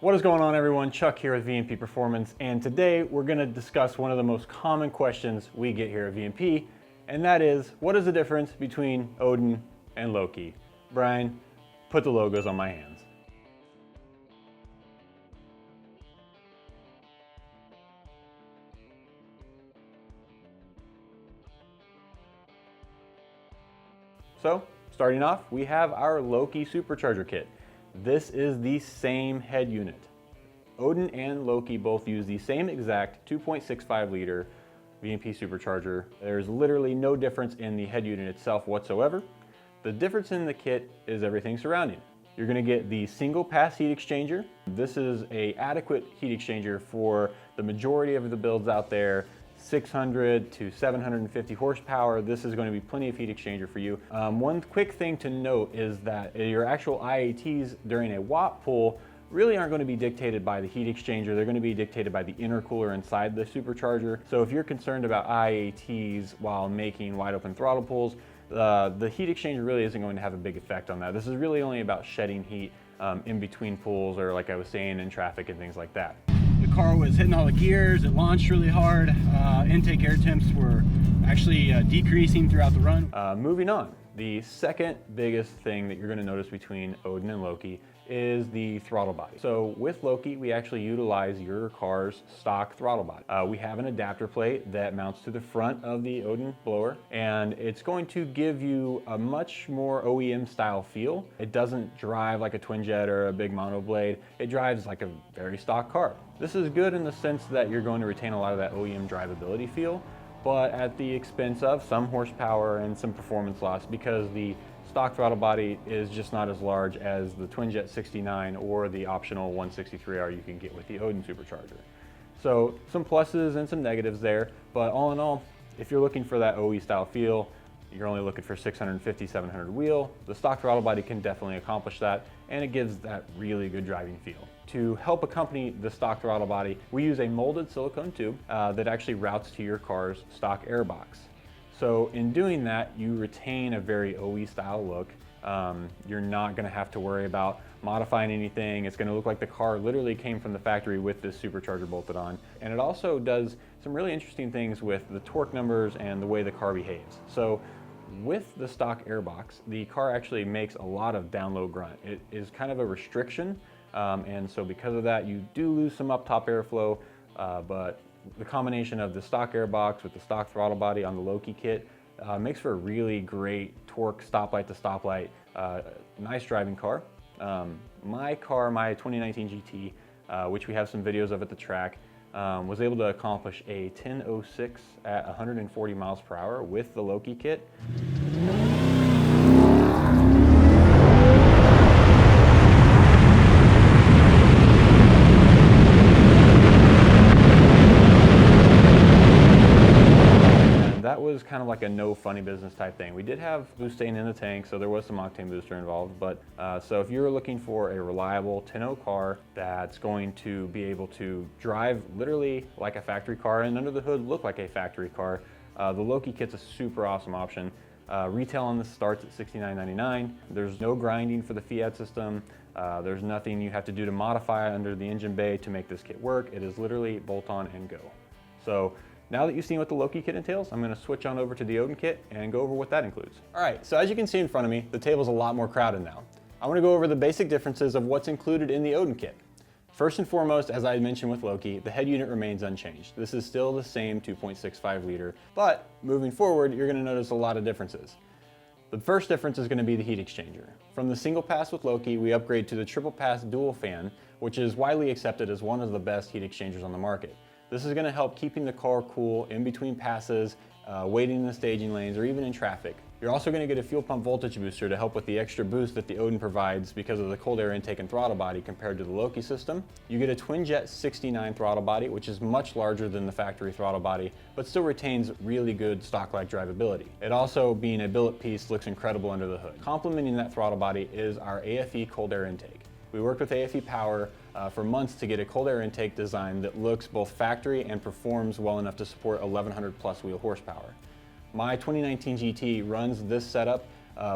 What is going on, everyone? Chuck here with VMP Performance, and today we're going to discuss one of the most common questions we get here at VMP, and that is, what is the difference between Odin and Loki? Brian, put the logos on my hands. So, starting off, we have our Loki Supercharger Kit. This is the same head unit. Odin and Loki both use the same exact 2.65 liter VMP supercharger. There's literally no difference in the head unit itself whatsoever. The difference in the kit is everything surrounding. You're going to get the single pass heat exchanger. This is an adequate heat exchanger for the majority of the builds out there. 600 to 750 horsepower. This is going to be plenty of heat exchanger for you. One quick thing to note is that your actual IATs during a watt pull really aren't going to be dictated by the heat exchanger. They're going to be dictated by the intercooler inside the supercharger. So if you're concerned about IATs while making wide open throttle pulls, the heat exchanger really isn't going to have a big effect on that. This is really only about shedding heat in between pulls, or like I was saying, in traffic and things like that. The car was hitting all the gears, it launched really hard, intake air temps were actually decreasing throughout the run. Moving on, the second biggest thing that you're going to notice between Odin and Loki is the throttle body. So with Loki, we actually utilize your car's stock throttle body. We have an adapter plate that mounts to the front of the Odin blower, and it's going to give you a much more OEM style feel. It doesn't drive like a twin jet or a big monoblade. It drives like a very stock car. This is good in the sense that you're going to retain a lot of that OEM drivability feel, but at the expense of some horsepower and some performance loss, because the stock throttle body is just not as large as the twin jet 69 or the optional 163R you can get with the Odin supercharger. So some pluses and some negatives there, but all in all, if you're looking for that OE style feel, you're only looking for 650, 700 wheel, the stock throttle body can definitely accomplish that, and it gives that really good driving feel. To help accompany the stock throttle body, we use a molded silicone tube that actually routes to your car's stock airbox. So in doing that, you retain a very OE style look. You're not gonna have to worry about modifying anything. It's gonna look like the car literally came from the factory with this supercharger bolted on. And it also does some really interesting things with the torque numbers and the way the car behaves. So with the stock airbox, the car actually makes a lot of down-low grunt. It is kind of a restriction, and so because of that, you do lose some up-top airflow, but the combination of the stock airbox with the stock throttle body on the Loki kit makes for a really great torque stoplight to stoplight, nice driving car. My 2019 GT, which we have some videos of at the track, was able to accomplish a 10.06 at 140 miles per hour with the Loki kit. That was kind of like a no funny business type thing. We did have boosting in the tank, so there was some octane booster involved, but so if you're looking for a reliable 10.0 car that's going to be able to drive literally like a factory car and under the hood look like a factory car, the Loki kit's a super awesome option. Retail on this starts at $69.99. There's no grinding for the Fiat system. There's nothing you have to do to modify under the engine bay to make this kit work. It is literally bolt on and go. So now that you've seen what the Loki kit entails, I'm going to switch on over to the Odin kit and go over what that includes. All right, so as you can see in front of me, the table's a lot more crowded now. I want to go over the basic differences of what's included in the Odin kit. First and foremost, as I mentioned with Loki, the head unit remains unchanged. This is still the same 2.65 liter, but moving forward, you're going to notice a lot of differences. The first difference is going to be the heat exchanger. From the single pass with Loki, we upgrade to the triple pass dual fan, which is widely accepted as one of the best heat exchangers on the market. This is going to help keeping the car cool in between passes, waiting in the staging lanes, or even in traffic. You're also going to get a fuel pump voltage booster to help with the extra boost that the Odin provides because of the cold air intake and throttle body compared to the Loki system. You get a twin jet 69 throttle body, which is much larger than the factory throttle body, but still retains really good stock-like drivability. It also, being a billet piece, looks incredible under the hood. Complementing that throttle body is our AFE cold air intake. We worked with AFE Power for months to get a cold air intake design that looks both factory and performs well enough to support 1100 plus wheel horsepower. My 2019 GT runs this setup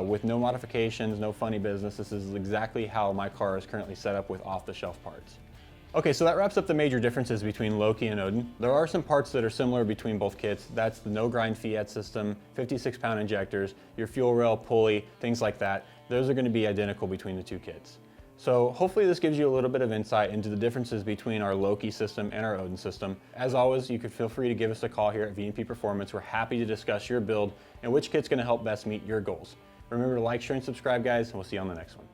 with no modifications, no funny business. This is exactly how my car is currently set up with off-the-shelf parts. Okay, so that wraps up the major differences between Loki and Odin. There are some parts that are similar between both kits. That's the no-grind Fiat system, 56-pound injectors, your fuel rail, pulley, things like that. Those are going to be identical between the two kits. So hopefully this gives you a little bit of insight into the differences between our Loki system and our Odin system. As always, you could feel free to give us a call here at VMP Performance. We're happy to discuss your build and which kit's going to help best meet your goals. Remember to like, share, and subscribe, guys, and we'll see you on the next one.